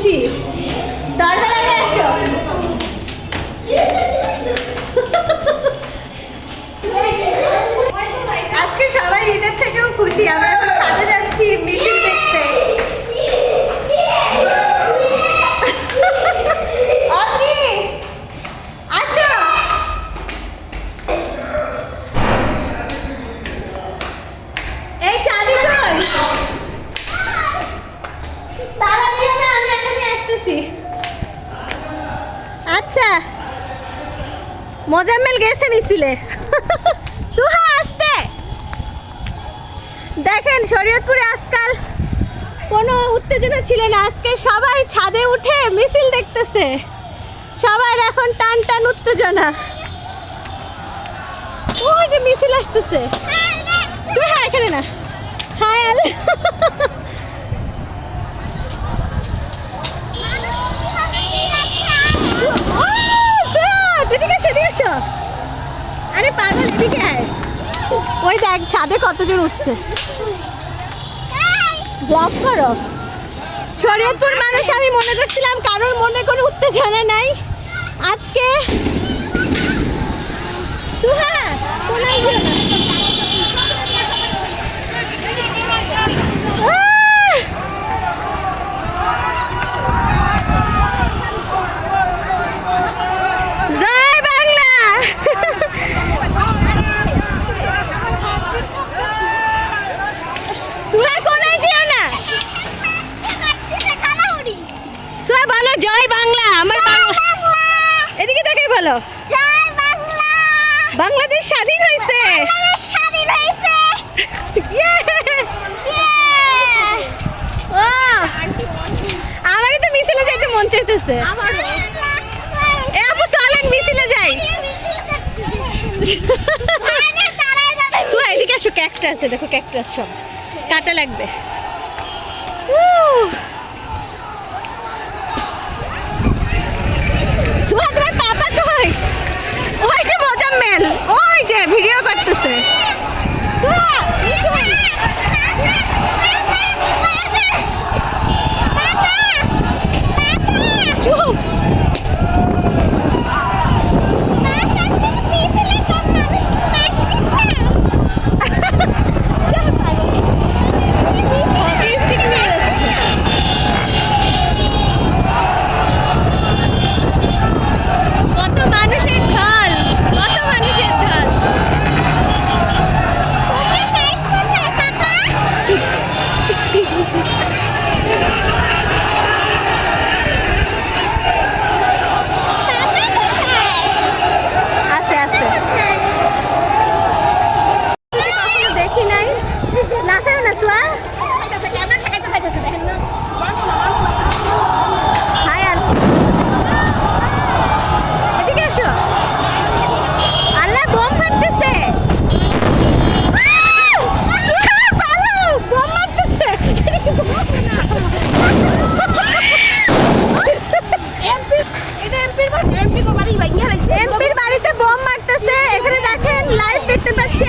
খুশি। দরজা লাগিয়ে আসো। আজকে সবাই ঈদের থেকেও খুশি। আমরা এখন ছাদে যাচ্ছি মিছিল দেখতে। আসো। এই চাবি কই? তারা দিও না, আমি এখনই আসতেছি। আচ্ছা, মোজাম্মেল গেছে মিছিলে। সুহা আসতে। দেখেন শরীয়তপুরে আজকাল কোনো উত্তেজনা ছিল না, আজকে সবাই ছাদে উঠে মিছিল দেখতেছে। সবার এখন টান টান উত্তেজনা। ওই যে মিছিল আসতেছে। সুহা এখানে না। হাই আল্লাহ। আরে পাগল, এদিকে আয়। ওই দেখ ছাদে কতজন উঠছে। ব্লগ করো। শরীয়তপুর মানুষ, আমি মনে করছিলাম কারোর মনে কোনো উত্তেজনা নাই আজকে। সুহা কোনায় গিয়ে না। জয় বাংলা। আমার এদিকে দেখে বলো জয় বাংলা। বাংলাদেশ স্বাধীন হয়েছে। আমারই তো মিছিলে যাইতে মন চাইতেছে। আপু চলেন মিছিলে যাই। এদিকে আসো, ক্যাকটাস আছে দেখো, ক্যাকটাস সব কাটা লাগবে। ওই যে মোজাম্মেল, ওই যে ভিডিও করতেছে। এমপির বাড়িতে বোম মারতেছে, এখানে দেখেন লাইভ দেখতে পাচ্ছি।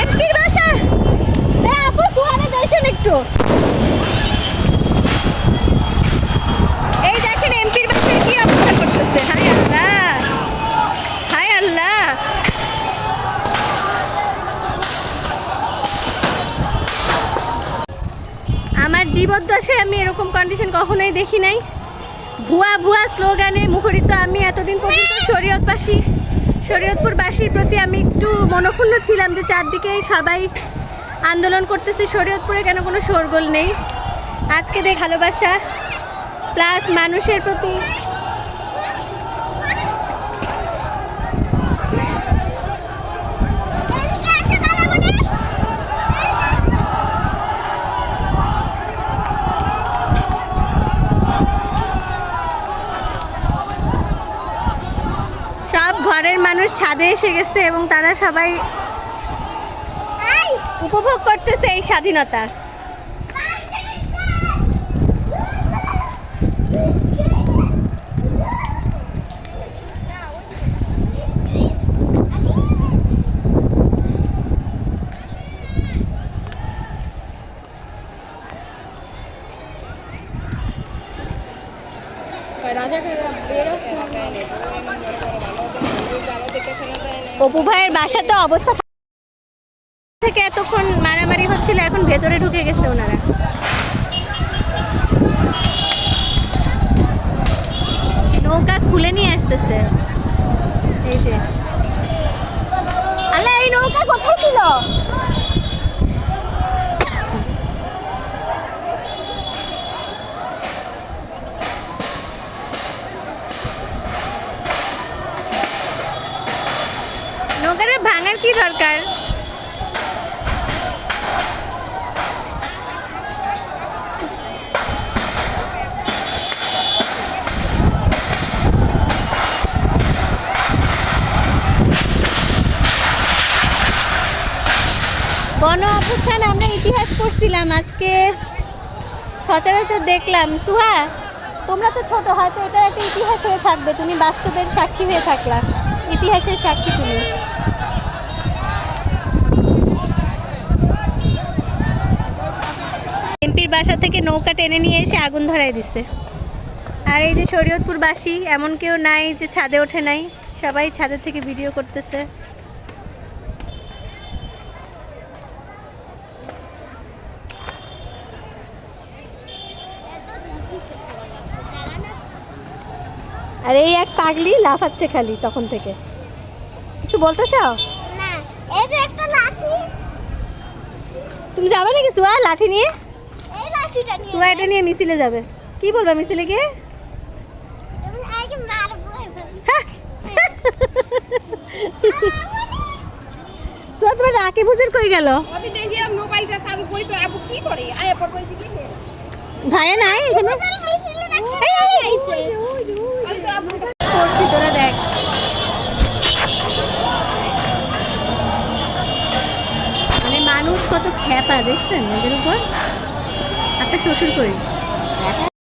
এমপির বাসা আপু সুহানা দেখেন একটু। এই দেখেন এমপির বাসায় কি অবস্থা করতেছে। হায় আল্লাহ, হায় আল্লাহ। আমার জীবদ্দশায় আমি এরকম কন্ডিশন কখনোই দেখি নাই। ভুয়া ভুয়া স্লোগানে মুখরিত আমি এতদিন পর্যন্ত শরীয়তপুরবাসীর প্রতি আমি একটু মনক্ষুণ্ণ ছিলাম যে চারদিকে সবাই আন্দোলন করতেছে, শরীয়তপুরে কেন কোনো শোরগোল নেই। আজকে দেখ ভালোবাসা প্লাস মানুষের প্রতি ঘরের মানুষ ছাদে এসে গেছে এবং তারা সবাই উপভোগ করতেছে এই স্বাধীনতা। অপু ভাইয়ের বাসা তো অবস্থা থেকে এতক্ষণ মারামারি হচ্ছিল, এখন ভেতরে ঢুকে গেছে ওনারা। নৌকা খুলে নিয়ে আসতেছে। এই যে আল্লাহ, এই নৌকা কোথায় ছিল? নৌকাটা ভাঙার কি দরকার? গণ অভ্যুত্থান আমরা ইতিহাস পড়ছিলাম, আজকে সচরাচর দেখলাম। সুহা, তোমরা তো ছোট, হয়তো এটা একটা ইতিহাস হয়ে থাকবে, তুমি বাস্তবের সাক্ষী হয়ে থাকলা, ইতিহাসের সাক্ষী তুমি। এমপির বাসা থেকে নৌকা টেনে নিয়ে এসে আগুন ধরাই দিছে। আর এই যে শরীয়তপুরবাসী, এমন কেউ নাই যে ছাদে ওঠে নাই, সবাই ছাদের থেকে ভিডিও করতেছে। আর এই এক পাগলি লাফাচ্ছে খালি তখন থেকে। কিছু বলতে চাও? না, এই যে একটা লাঠি। তুমি যাবে নাকি সুয়া লাঠি নিয়ে? এই লাঠিটা নিয়ে সুয়া এটা নিয়ে মিছিলে যাবে। কি বলবা মিছিলে গিয়ে? আমি আগে মারবো এবার। হ্যাঁ। সুয়া তোমার রাকে বুঝের কই গেল? ওদের দেখি আমি মোবাইলটা চালু করি, তো আপু কি করে আয়া পর কই দিকে ভাইয়া নাই এখানে? মিছিলে রাখতে এই, এই, এই, আইছে। ওই তো আপু করছি তোরা দেখ। মানে মানুষ কত খ্যাপা দেখছেন এদের উপর। একটা শ্বশুর করি